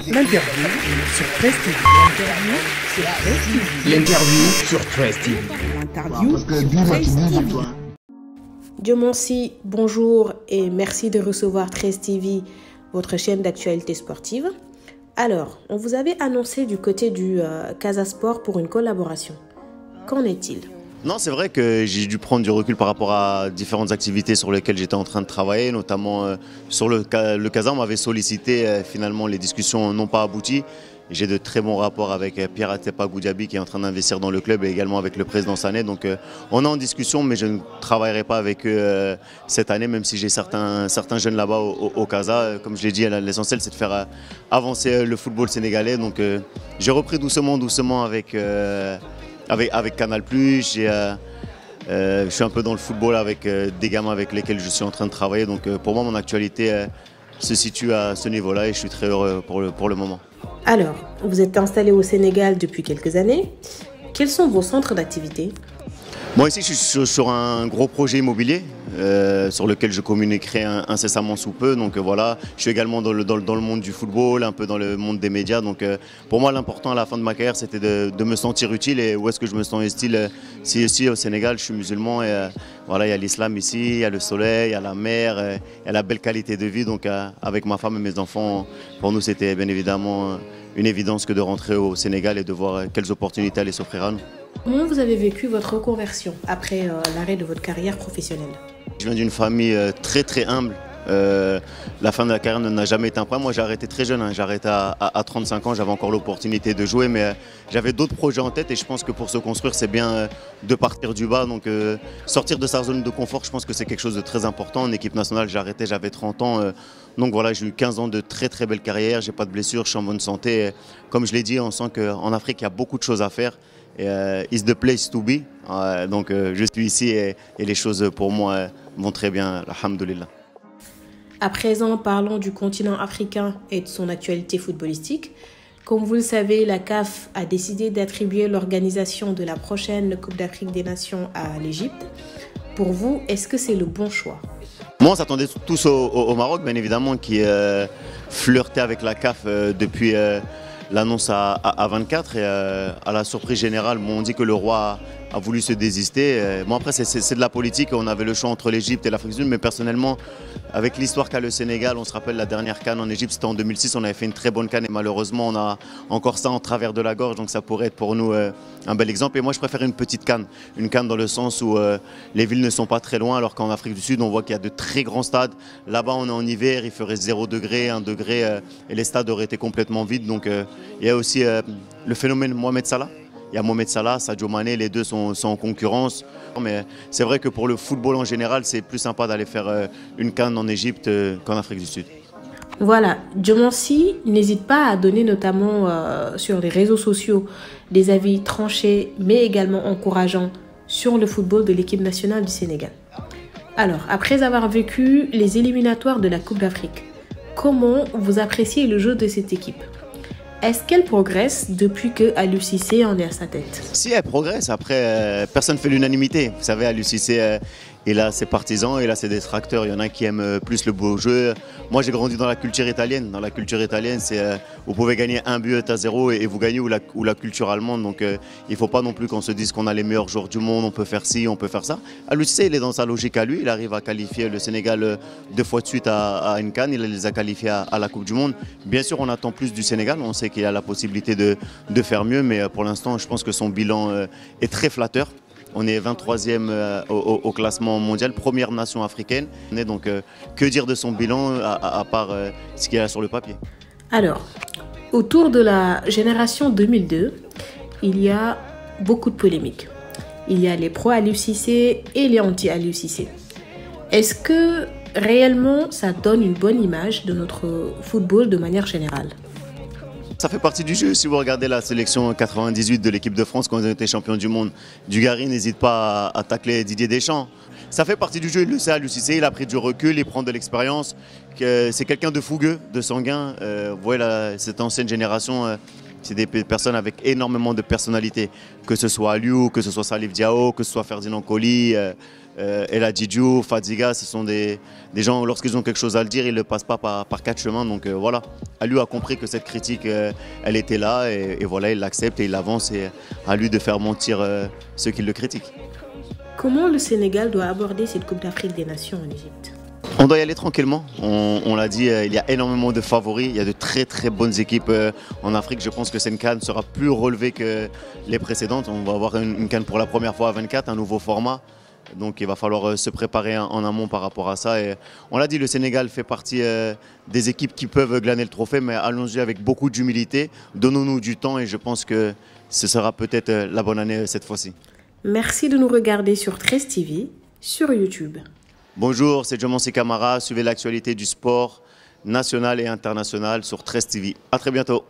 L'interview sur 13 TV. L'interview sur 13 TV. L'interview sur 13 TV. Dieu merci, bonjour et merci de recevoir 13 TV, votre chaîne d'actualité sportive. Alors, on vous avait annoncé du côté du Casa Sport pour une collaboration. Qu'en est-il ? Non, c'est vrai que j'ai dû prendre du recul par rapport à différentes activités sur lesquelles j'étais en train de travailler, notamment sur le Casa. On m'avait sollicité, finalement les discussions n'ont pas abouti. J'ai de très bons rapports avec Pierre Atepa Goudiaby qui est en train d'investir dans le club et également avec le président Sané. Donc on est en discussion, mais je ne travaillerai pas avec eux cette année, même si j'ai certains jeunes là-bas au Casa. Comme je l'ai dit, l'essentiel c'est de faire avancer le football sénégalais. Donc j'ai repris doucement avec Canal+. Je suis un peu dans le football avec des gamins avec lesquels je suis en train de travailler. Donc pour moi, mon actualité se situe à ce niveau-là et je suis très heureux pour le moment. Alors, vous êtes installé au Sénégal depuis quelques années. Quels sont vos centres d'activité ? Moi ici, je suis sur un gros projet immobilier sur lequel je communiquerai incessamment sous peu. Donc voilà, je suis également dans le monde du football, un peu dans le monde des médias. Donc pour moi, l'important à la fin de ma carrière, c'était de me sentir utile. Et où est-ce que je me sens utile? Si ici au Sénégal, je suis musulman et voilà, il y a l'islam ici, il y a le soleil, il y a la mer, il y a la belle qualité de vie. Donc avec ma femme et mes enfants, pour nous, c'était bien évidemment une évidence que de rentrer au Sénégal et de voir quelles opportunités allaient s'offrir à nous. Comment vous avez vécu votre reconversion après l'arrêt de votre carrière professionnelle ? Je viens d'une famille très humble. La fin de la carrière n'a jamais été un problème. Moi, j'ai arrêté très jeune. J'ai arrêté à 35 ans. J'avais encore l'opportunité de jouer, mais j'avais d'autres projets en tête. Et je pense que pour se construire, c'est bien de partir du bas. Donc, sortir de sa zone de confort, je pense que c'est quelque chose de très important. En équipe nationale, j'ai arrêté, j'avais 30 ans. Donc voilà, j'ai eu 15 ans de très belle carrière. J'ai pas de blessures, je suis en bonne santé. Comme je l'ai dit, on sent qu'en Afrique, il y a beaucoup de choses à faire. It's the place to be. Donc je suis ici et les choses pour moi vont très bien, alhamdoulilah. À présent, parlons du continent africain et de son actualité footballistique. Comme vous le savez, la CAF a décidé d'attribuer l'organisation de la prochaine Coupe d'Afrique des Nations à l'Égypte. Pour vous, est-ce que c'est le bon choix ? Moi, on s'attendait tous au Maroc, bien évidemment, qui flirtait avec la CAF depuis l'annonce à 24 et à la surprise générale, on dit que le roi a voulu se désister. Bon, après, c'est de la politique, on avait le choix entre l'Égypte et l'Afrique du Sud, mais personnellement, avec l'histoire qu'a le Sénégal, on se rappelle la dernière CAN en Égypte, c'était en 2006, on avait fait une très bonne CAN et malheureusement, on a encore ça en travers de la gorge, donc ça pourrait être pour nous un bel exemple. Et moi, je préfère une petite CAN, une CAN dans le sens où les villes ne sont pas très loin, alors qu'en Afrique du Sud, on voit qu'il y a de très grands stades. Là-bas, on est en hiver, il ferait 0 degré, 1 degré, et les stades auraient été complètement vides. Donc, il y a aussi le phénomène Mohamed Salah. Il y a Mohamed Salah, Sadio Mané, les deux sont en concurrence. Mais c'est vrai que pour le football en général, c'est plus sympa d'aller faire une CAN en Égypte qu'en Afrique du Sud. Voilà, Dieu merci, n'hésite pas à donner notamment sur les réseaux sociaux des avis tranchés, mais également encourageants sur le football de l'équipe nationale du Sénégal. Alors, après avoir vécu les éliminatoires de la Coupe d'Afrique, comment vous appréciez le jeu de cette équipe ? Est-ce qu'elle progresse depuis que Aliou Cissé en est à sa tête ? Si, elle progresse. Après, personne ne fait l'unanimité. Vous savez, Aliou Cissé, il a ses partisans, il a ses détracteurs. Il y en a qui aiment plus le beau jeu. Moi, j'ai grandi dans la culture italienne. Dans la culture italienne, c'est vous pouvez gagner 1-0 et vous gagnez ou la culture allemande. Donc, il ne faut pas non plus qu'on se dise qu'on a les meilleurs joueurs du monde. On peut faire ci, on peut faire ça. Aliou Cissé, il est dans sa logique à lui. Il arrive à qualifier le Sénégal 2 fois de suite à une CAN. Il les a qualifiés à la Coupe du Monde. Bien sûr, on attend plus du Sénégal. On sait qu'il a la possibilité de faire mieux. Mais pour l'instant, je pense que son bilan est très flatteur. On est 23e au classement mondial, première nation africaine. Donc, que dire de son bilan à part ce qu'il y a sur le papier ? Alors, autour de la génération 2002, il y a beaucoup de polémiques. Il y a les pro-Aliou Cissé et les anti-Aliou Cissé. Est-ce que réellement ça donne une bonne image de notre football de manière générale ? Ça fait partie du jeu. Si vous regardez la sélection 98 de l'équipe de France quand ils ont été champions du monde, Dugarry n'hésite pas à tacler Didier Deschamps. Ça fait partie du jeu, il le sait, Aliou Cissé, il a pris du recul, il prend de l'expérience. C'est quelqu'un de fougueux, de sanguin. Vous voyez, cette ancienne génération, c'est des personnes avec énormément de personnalité. Que ce soit Aliou, que ce soit Salif Diao, que ce soit Ferdinand Coly. El Hadjidjou, Fadiga, ce sont des gens, lorsqu'ils ont quelque chose à le dire, ils ne le passent pas par quatre chemins. Donc voilà, Aliou a compris que cette critique, elle était là et voilà, il l'accepte et il avance et à lui de faire mentir ceux qui le critiquent. Comment le Sénégal doit aborder cette Coupe d'Afrique des Nations en Égypte? On doit y aller tranquillement. On l'a dit, il y a énormément de favoris. Il y a de très très bonnes équipes en Afrique. Je pense que cette CAN sera plus relevée que les précédentes. On va avoir une CAN pour la première fois à 24, un nouveau format. Donc il va falloir se préparer en amont par rapport à ça. Et on l'a dit, le Sénégal fait partie des équipes qui peuvent glaner le trophée, mais allons-y avec beaucoup d'humilité. Donnons-nous du temps et je pense que ce sera peut-être la bonne année cette fois-ci. Merci de nous regarder sur 13 TV, sur YouTube. Bonjour, c'est Djomonsi Camara. Suivez l'actualité du sport national et international sur 13 TV. À très bientôt.